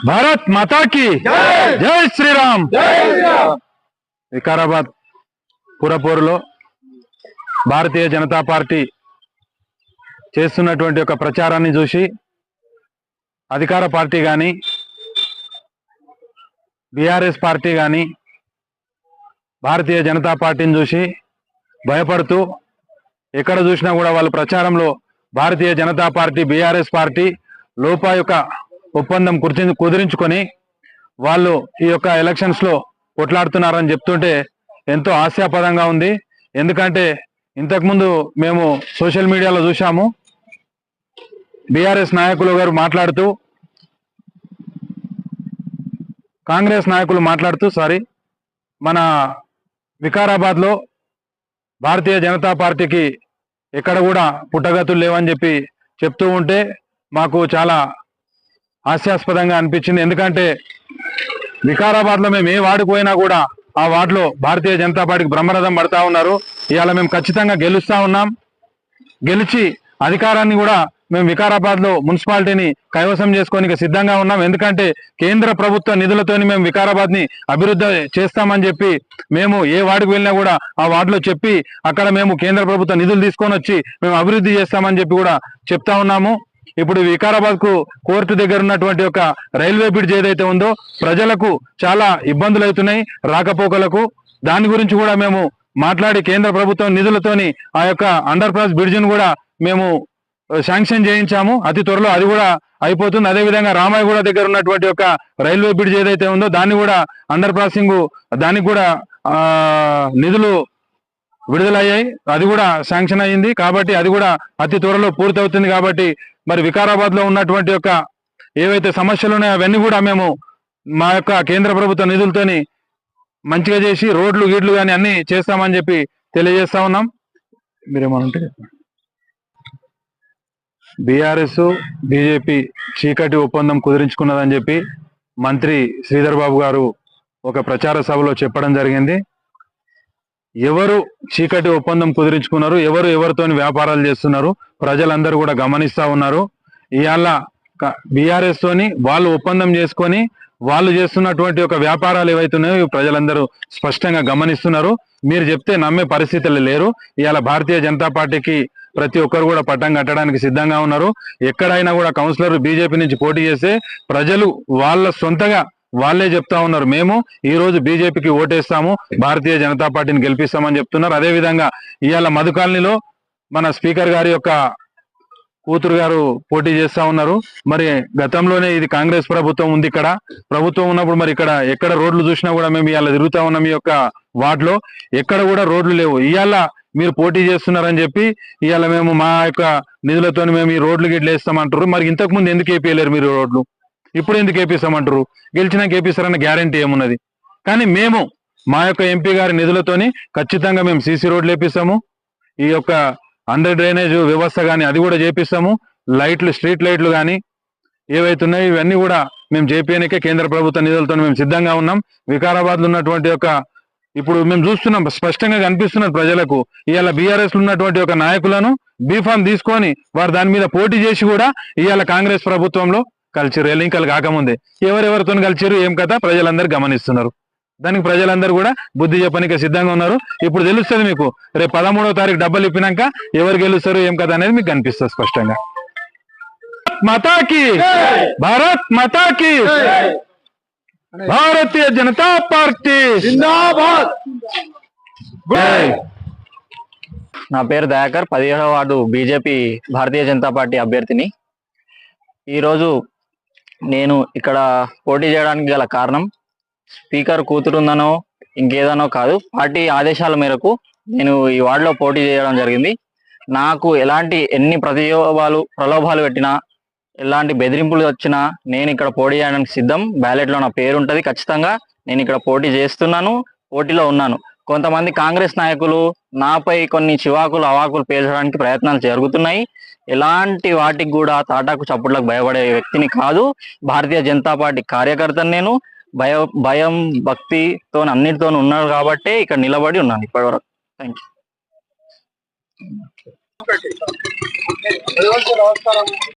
భారత్ మాతాకి జై శ్రీరామ్. వికారాబాద్ పురపోరులో భారతీయ జనతా పార్టీ చేస్తున్నటువంటి ఒక ప్రచారాన్ని చూసి అధికార పార్టీ కానీ బీఆర్ఎస్ పార్టీ కానీ భారతీయ జనతా పార్టీని చూసి భయపడుతూ ఎక్కడ చూసినా కూడా వాళ్ళు ప్రచారంలో Bharatiya Janata party BRS party లోపా యొక్క ఒప్పందం కుదిరించుకొని వాళ్ళు ఈ యొక్క ఎలక్షన్స్ లో కొట్లాడుతున్నారని చెప్తుంటే ఎంతో హాస్యాస్పదంగా ఉంది. ఎందుకంటే ఇంతకుముందు మేము సోషల్ మీడియాలో చూసాము, బీఆర్ఎస్ నాయకులు గారు మాట్లాడుతూ కాంగ్రెస్ నాయకులు మాట్లాడుతూ మన వికారాబాద్ లో భారతీయ జనతా పార్టీకి ఎక్కడ కూడా పుట్టగతులు లేవని చెప్పి చెప్తూ ఉంటే మాకు చాలా హాస్యాస్పదంగా అనిపించింది. ఎందుకంటే వికారాబాద్ లో మేము ఏ వార్డుకు పోయినా కూడా ఆ వార్డులో భారతీయ జనతా పార్టీకి బ్రహ్మరథం పడతా ఉన్నారు. ఇవాళ మేము ఖచ్చితంగా గెలుస్తా ఉన్నాం. గెలిచి అధికారాన్ని కూడా మేము వికారాబాద్ లో మున్సిపాలిటీని కైవసం చేసుకోనికి సిద్ధంగా ఉన్నాం. ఎందుకంటే కేంద్ర ప్రభుత్వ నిధులతోని మేము వికారాబాద్ ని అభివృద్ధి చేస్తామని చెప్పి మేము ఏ వార్డుకు వెళ్ళినా కూడా ఆ వార్డులో చెప్పి అక్కడ మేము కేంద్ర ప్రభుత్వ నిధులు తీసుకొని వచ్చి మేము అభివృద్ధి చేస్తామని చెప్పి కూడా చెప్తా ఉన్నాము. ఇప్పుడు వికారాబాద్ కు కోర్టు దగ్గర ఉన్నటువంటి ఒక రైల్వే బ్రిడ్జ్ ఏదైతే ఉందో ప్రజలకు చాలా ఇబ్బందులు అవుతున్నాయి రాకపోకలకు. దాని గురించి కూడా మేము మాట్లాడి కేంద్ర ప్రభుత్వం నిధులతోని ఆ యొక్క అండర్ పాస్ బ్రిడ్జిని కూడా మేము శాంక్షన్ చేయించాము. అతి త్వరలో అది కూడా అయిపోతుంది. అదేవిధంగా రామాయగూడ దగ్గర ఉన్నటువంటి ఒక రైల్వే బ్రిడ్జ్ ఏదైతే ఉందో దాన్ని కూడా అండర్ పాసింగ్ దానికి కూడా నిధులు విడుదలయ్యాయి, అది కూడా శాంక్షన్ అయ్యింది. కాబట్టి అది కూడా అతి త్వరలో పూర్తవుతుంది. కాబట్టి మరి వికారాబాద్ లో ఉన్నటువంటి యొక్క ఏవైతే సమస్యలు ఉన్నాయో అవన్నీ కూడా మేము మా యొక్క కేంద్ర ప్రభుత్వ నిధులతోని మంచిగా చేసి రోడ్లు గీడ్లు కానీ అన్ని చేస్తామని చెప్పి తెలియజేస్తా ఉన్నాం. మీరేమనుంటే బీఆర్ఎస్ బీజేపీ చీకటి ఒప్పందం కుదిరించుకున్నదని చెప్పి మంత్రి శ్రీధర్ బాబు గారు ఒక ప్రచార సభలో చెప్పడం జరిగింది. ఎవరు చీకటి ఒప్పందం కుదిరించుకున్నారు, ఎవరు ఎవరితోని వ్యాపారాలు చేస్తున్నారు ప్రజలందరూ కూడా గమనిస్తా ఉన్నారు. ఇవాళ బీఆర్ఎస్ తోని వాళ్ళు ఒప్పందం చేసుకొని వాళ్ళు చేస్తున్నటువంటి ఒక వ్యాపారాలు ఏవైతున్నాయో ప్రజలందరూ స్పష్టంగా గమనిస్తున్నారు. మీరు చెప్తే నమ్మే పరిస్థితులు లేరు. ఇవాళ భారతీయ జనతా పార్టీకి ప్రతి ఒక్కరు కూడా పట్టం కట్టడానికి సిద్ధంగా ఉన్నారు. ఎక్కడైనా కూడా కౌన్సిలర్ బీజేపీ నుంచి పోటీ చేస్తే ప్రజలు వాళ్ళ సొంతగా వాళ్ళే చెప్తా ఉన్నారు, మేము ఈ రోజు బీజేపీకి ఓటేస్తాము, భారతీయ జనతా పార్టీని గెలిపిస్తామని చెప్తున్నారు. అదేవిధంగా ఇవాళ మధు కాలనీలో మన స్పీకర్ గారి యొక్క కూతురు గారు పోటీ చేస్తా ఉన్నారు. మరి గతంలోనే ఇది కాంగ్రెస్ ప్రభుత్వం ఉంది, ఇక్కడ ప్రభుత్వం ఉన్నప్పుడు మరి ఇక్కడ ఎక్కడ రోడ్లు చూసినా కూడా మేము ఇవాళ తిరుగుతా ఉన్నాం. ఈ యొక్క వార్డులో ఎక్కడ కూడా రోడ్లు లేవు. ఇవాళ మీరు పోటీ చేస్తున్నారని చెప్పి ఇవాళ మేము మా యొక్క నిధులతో మేము ఈ రోడ్లు గిడ్లు వేస్తామంటారు. మరి ఇంతకు ముందు ఎందుకు వేపియలేరు మీరు రోడ్లు? ఇప్పుడు ఎందుకు వేపిస్తామంటారు? గెలిచినాక వేపిస్తారన్న గ్యారంటీ ఏమున్నది? కానీ మేము మా యొక్క ఎంపీ గారి నిధులతోని ఖచ్చితంగా మేము సీసీ రోడ్లు వేపిస్తాము. ఈ యొక్క అండర్ డ్రైనేజ్ వ్యవస్థ కానీ అది కూడా చేపిస్తాము. లైట్లు స్ట్రీట్ లైట్లు కానీ ఏవైతున్నాయో ఇవన్నీ కూడా మేము చేపీయనికే కేంద్ర ప్రభుత్వ నిధులతో మేము సిద్ధంగా ఉన్నాం. వికారాబాద్ లో ఉన్నటువంటి ఒక ఇప్పుడు మేము చూస్తున్నాం, స్పష్టంగా కనిపిస్తున్నది ప్రజలకు. ఇవాళ బీఆర్ఎస్ లో ఉన్నటువంటి ఒక నాయకులను బీఫామ్ తీసుకొని వారు దాని మీద పోటీ చేసి కూడా ఇవాళ కాంగ్రెస్ ప్రభుత్వంలో కలిసిరు. ఎన్నికలు కాకముందే ఎవరెవరితో కలిసిరు ఏం కథ ప్రజలందరూ గమనిస్తున్నారు. దానికి ప్రజలందరూ కూడా బుద్ధి చెప్పడానికి సిద్ధంగా ఉన్నారు. ఇప్పుడు తెలుస్తుంది మీకు. రేపు 13వ తారీఖు డబ్బులు ఇప్పినాక ఎవరు గెలుస్తారు ఏం కథ అనేది మీకు కనిపిస్తుంది స్పష్టంగా. మాతాకి భారత్ మాతాకి భారతీయ జనతా పార్టీ జిందాబాద్. నా పేరు Dayakar, 17వ ward BJP Bharatiya Janata party అభ్యర్థిని. ఈరోజు నేను ఇక్కడ పోటీ చేయడానికి గల కారణం స్పీకర్ కూతురుందనో ఇంకేదనో కాదు, పార్టీ ఆదేశాల మేరకు నేను ఈ వార్డులో పోటీ చేయడం జరిగింది. నాకు ఎన్ని ప్రలోభాలు పెట్టినా, ఎలాంటి బెదిరింపులు వచ్చినా నేను ఇక్కడ పోటీ చేయడానికి సిద్ధం. బ్యాలెట్లో నా పేరు ఉంటుంది. ఖచ్చితంగా నేను ఇక్కడ పోటీ చేస్తున్నాను, పోటీలో ఉన్నాను. కొంతమంది కాంగ్రెస్ నాయకులు నాపై కొన్ని చివాకులు అవాకులు పేల్చడానికి ప్రయత్నాలు జరుగుతున్నాయి. ఎలాంటి వాటికి కూడా తాటాకు చప్పుట్లకు భయపడే వ్యక్తిని కాదు. భారతీయ జనతా పార్టీ కార్యకర్తను నేను. భయం భక్తితో అన్నిటితో ఉన్నాను కాబట్టి ఇక్కడ నిలబడి ఉన్నాను ఇప్పటివరకు. Thank you.